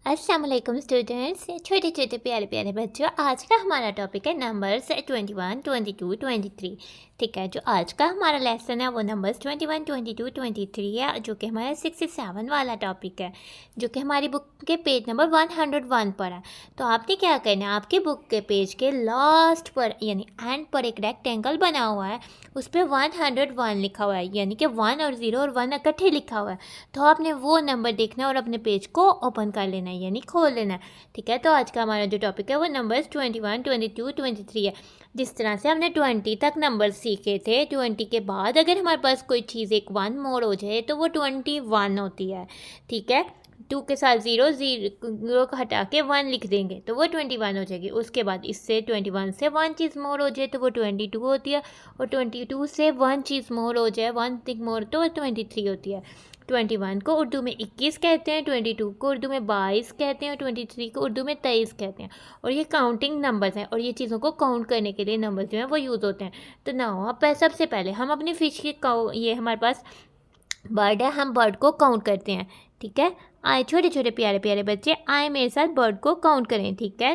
अस्सलाम वालेकुम स्टूडेंट्स, छोटे छोटे प्यारे प्यारे बच्चों। आज का हमारा टॉपिक है नंबर्स 21, 22, 23। ठीक है, जो आज का हमारा लेसन है वो नंबर्स 21, 22, 23 है, जो कि हमारा 67 वाला टॉपिक है, जो कि हमारी बुक के पेज नंबर 101 पर है। तो आपने क्या करना है, आपके बुक के पेज के लास्ट पर यानी एंड पर एक रेक्टेंगल बना हुआ है, उस पर 101 लिखा हुआ है, यानी कि 1 और 0 और 1 इकट्ठे लिखा हुआ है। तो आपने वो नंबर देखना है और अपने पेज को ओपन कर लेना है, यानी खोल लेना है। ठीक है, तो आज का हमारा जो टॉपिक है वो नंबर्स 21, 22, 23 है। जिस तरह से हमने 20 तक नंबर सीखे थे, 20 के बाद अगर हमारे पास कोई चीज़ एक 1 मोर हो जाए तो वो 21 होती है। ठीक है, 2 के साथ 0 0 को हटा के 1 लिख देंगे तो वो 21 हो जाएगी। उसके बाद इससे 21 से 1 चीज़ मोर हो जाए तो वो 22 होती है, और 22 से 1 चीज़ मोर हो जाए, 1 थिंग मोर, तो वो 23 होती है। 21 को उर्दू में 21 कहते हैं, 22 को उर्दू में 22 कहते हैं, और 23 को उर्दू में 23 कहते हैं। और ये काउंटिंग नंबर्स हैं, और ये चीज़ों को काउंट करने के लिए नंबर्स जो हैं वो यूज़ होते हैं। तो ना आप सबसे पहले हम अपनी फिश की ये हमारे पास बर्ड है, हम बर्ड को काउंट करते हैं। ठीक है, आए छोटे छोटे प्यारे प्यारे बच्चे, आए मेरे साथ बर्ड को काउंट करें। ठीक है,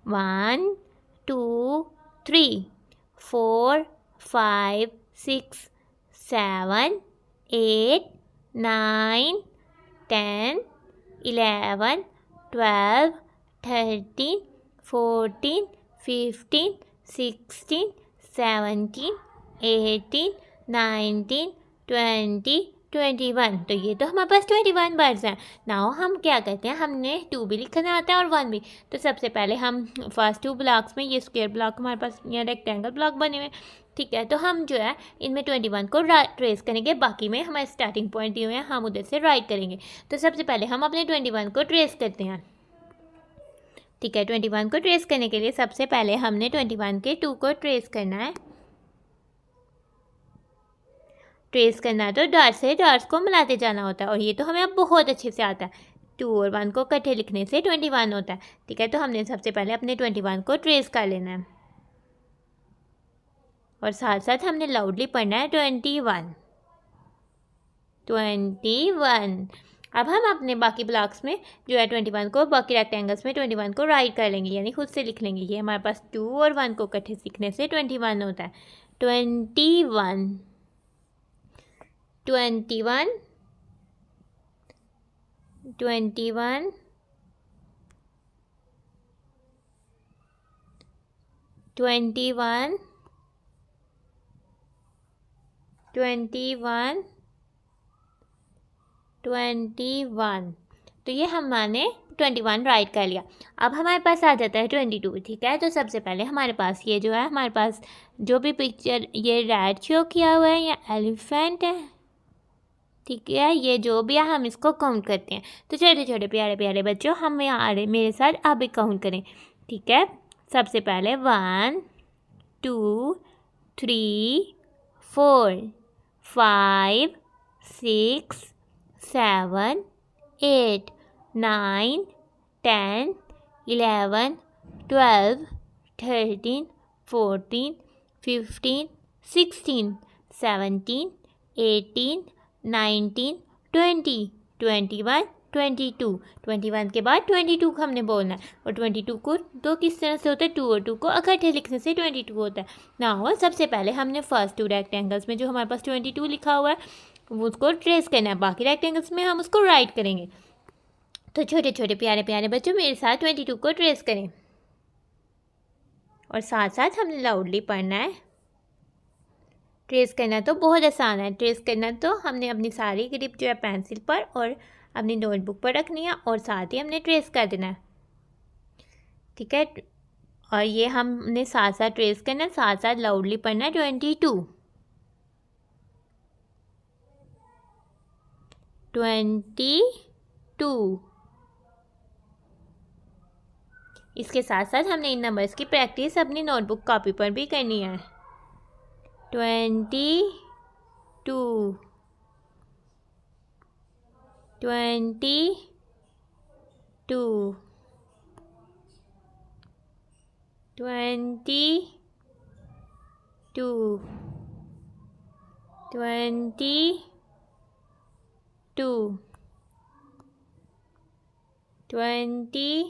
1 2 3 4 5 6 7 8 9 10 11 12 13 14 15 16 17 18 19 20 21। तो ये तो हमारे पास 21 बर्ड्स हैं। नाउ हम क्या करते हैं, हमने 2 भी लिखना आता है और 1 भी। तो सबसे पहले हम फर्स्ट 2 ब्लॉक्स में, ये स्क्वायर ब्लॉक हमारे पास यहाँ रेक्टेंगल ब्लॉक बने हुए हैं। ठीक है, तो हम जो है इनमें 21 को ट्रेस करेंगे, बाकी में हमारे स्टार्टिंग पॉइंट दिए हुए हैं, हम उधर से राइट करेंगे। तो सबसे पहले हम अपने 21 को ट्रेस करते हैं। ठीक है, 21 को ट्रेस करने के लिए सबसे पहले हमने 21 के 2 को ट्रेस करना है। ट्रेस करना है तो डॉट से डॉट्स को मिलाते जाना होता है, और ये तो हमें अब बहुत अच्छे से आता है। 2 और 1 को इकट्ठे लिखने से 21 होता है। ठीक है, तो हमने सबसे पहले अपने 21 को ट्रेस कर लेना है, और साथ साथ हमने लाउडली पढ़ना है 21 21। अब हम अपने बाकी ब्लॉक्स में जो है 21 को, बाकी रेक्टेंगल्स में 21 को राइट कर लेंगे, यानी खुद से लिख लेंगे। ये हमारे पास 2 और 1 को इकट्ठे लिखने से 21 होता है। 21 21 21 21 21 21। तो ये हमने 21 राइट कर लिया। अब हमारे पास आ जाता है 22। ठीक है, तो सबसे पहले हमारे पास ये जो है, हमारे पास जो भी पिक्चर ये रेड शो किया हुआ है, ये एलिफेंट है। ठीक है, ये जो भी है हम इसको काउंट करते हैं। तो छोटे छोटे प्यारे प्यारे बच्चों, हम यहाँ मेरे साथ आप भी काउंट करें। ठीक है, सबसे पहले 1 2 3 4 5 6 7 8 9 10 11 12 13 14 15 16 17 18 19 20 21 22। 21 के बाद 22 को हमने बोलना है, और 22 को तो किस तरह से होता है, 2 और 2 को इकट्ठे लिखने से 22 होता है ना। हो सबसे पहले हमने फर्स्ट 2 रेक्टेंगल्स में जो हमारे पास 22 लिखा हुआ है वो उसको ट्रेस करना है, बाकी रेक्टेंगल्स में हम उसको राइट करेंगे। तो छोटे छोटे प्यारे प्यारे बच्चों, मेरे साथ 22 को ट्रेस करें, और साथ साथ हमने लाउडली पढ़ना है। ट्रेस करना तो बहुत आसान है। ट्रेस करना तो हमने अपनी सारी ग्रिप जो है पेंसिल पर और अपनी नोटबुक पर रखनी है, और साथ ही हमने ट्रेस कर देना है। ठीक है, और ये हमने साथ साथ ट्रेस करना है, साथ साथ लाउडली पढ़ना है 22 22। इसके साथ साथ हमने इन नंबर्स की प्रैक्टिस अपनी नोटबुक कॉपी पर भी करनी है। 22 22 22 22 22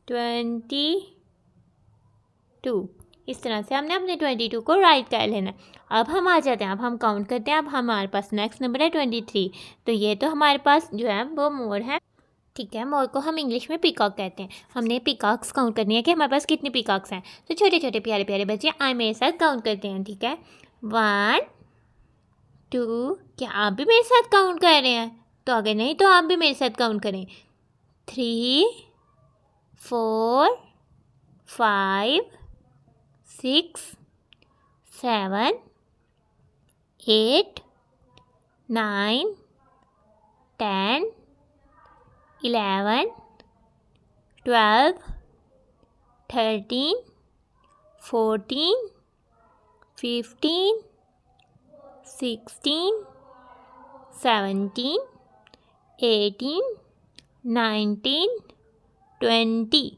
22 इस तरह से हमने अपने 22 को राइट कर लेना। अब हम आ जाते हैं, अब हम काउंट करते हैं। अब हमारे पास नेक्स्ट नंबर है 23। तो ये तो हमारे पास जो है वो मोर है, ठीक है। मोर को हम इंग्लिश में पीकॉक कहते हैं। हमने पीकॉक्स काउंट करनी है कि हमारे पास कितने पीकॉक्स हैं। तो छोटे छोटे प्यारे प्यारे बच्चे आए मेरे साथ काउंट करते हैं, ठीक है। 1 2, क्या आप भी मेरे साथ काउंट कर रहे हैं? तो अगर नहीं तो आप भी मेरे साथ काउंट करें। 3 4 5 6 7 8 9 10 11 12 13 14 15 16 17 18 19 20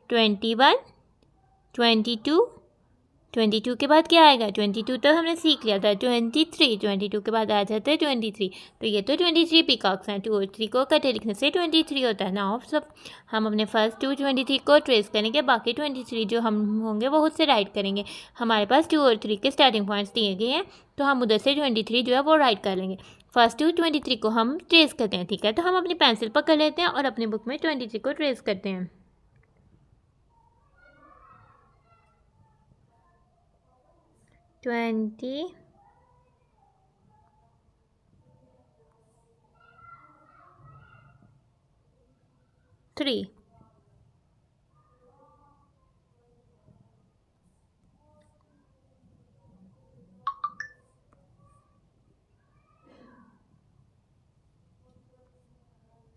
21 22 22 के बाद क्या आएगा? 22 तो हमने सीख लिया था। 23 22 के बाद आ जाता है 23। तो ये तो 23 पीकॉक्स हैं। 2 और 3 को इकट्ठे लिखने से 23 होता है ना। ऑफ सब हम अपने फर्स्ट 23 को ट्रेस करेंगे, बाकी 23 जो हम होंगे वो उससे राइट करेंगे। हमारे पास 2 और 3 के स्टार्टिंग पॉइंट्स दिए गए हैं, तो हम उधर से 23 जो है वो राइट कर लेंगे। फर्स्ट 23 को हम ट्रेस करते हैं, ठीक है। तो हम अपनी पेंसिल पकड़ लेते हैं और अपनी बुक में 23 को ट्रेस करते हैं। 23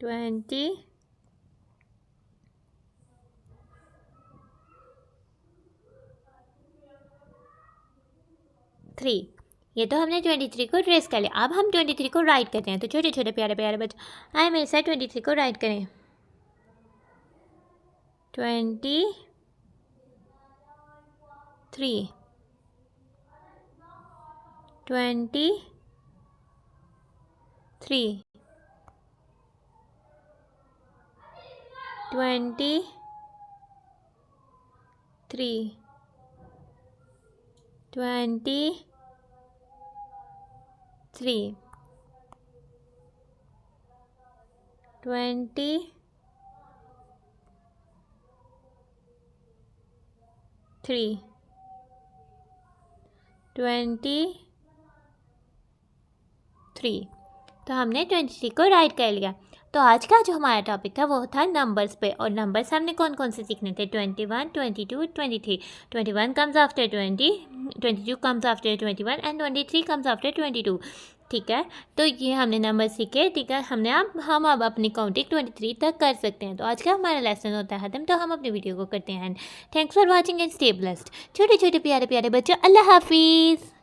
20 3। ये तो हमने 23 को ट्रेस कर लिया। अब हम 23 को राइट करते हैं। तो छोटे छोटे प्यारे प्यारे बच्चे आए मेरे साथ 23 को राइट करें। 23 23 23 23 23 तो हमने 23 को राइट कर लिया। तो आज का जो हमारा टॉपिक था वो था नंबर्स पे, और नंबर्स हमने कौन कौन से सीखने थे? 21 22 23। 21 comes after 20, 22 comes after 21 and 23 comes after 22, ठीक है। तो ये हमने नंबर सीखे, ठीक है। हम अब अपनी काउंटिंग 23 तक कर सकते हैं। तो आज का हमारा लेसन होता है खत्म। तो हम अपनी वीडियो को करते हैं। Thanks for watching and stay blessed. छोटे छोटे प्यारे प्यारे बच्चों, अल्लाह हाफिज़।